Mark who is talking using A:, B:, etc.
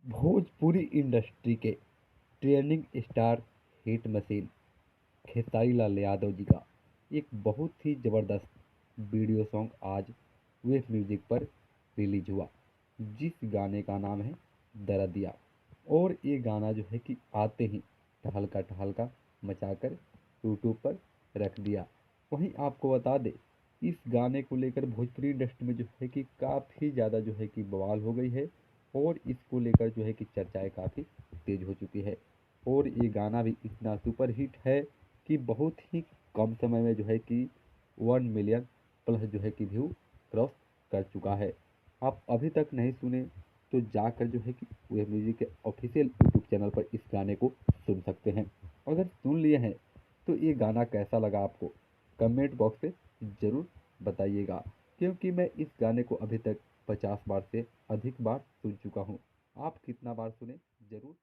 A: Bhojpuri industry के trending star hit machine Khesari Lal Yadav ji का एक बहुत ही ज़बरदस्त वीडियो सॉन्ग आज वेब म्यूजिक पर रिलीज हुआ, जिस गाने का नाम है दरदिया। और ये गाना जो है कि आते ही टहलका मचाकर यूट्यूब पर रख दिया। वहीं आपको बता दें, इस गाने को लेकर भोजपुरी इंडस्ट्री में जो है कि काफ़ी ज़्यादा जो है कि बवाल हो गई है, और इसको लेकर जो है कि चर्चाएं काफ़ी तेज हो चुकी है। और ये गाना भी इतना सुपर हिट है कि बहुत ही कम समय में जो है कि 1 मिलियन प्लस जो है कि व्यू क्रॉस कर चुका है। आप अभी तक नहीं सुने तो जाकर जो है कि वेब म्यूजिक के ऑफिशियल यूट्यूब चैनल पर इस गाने को सुन सकते हैं। अगर सुन लिए हैं तो ये गाना कैसा लगा आपको कमेंट बॉक्स में ज़रूर बताइएगा, क्योंकि मैं इस गाने को अभी तक 50 बार से अधिक बार सुन चुका हूँ। आप कितना बार सुने ज़रूर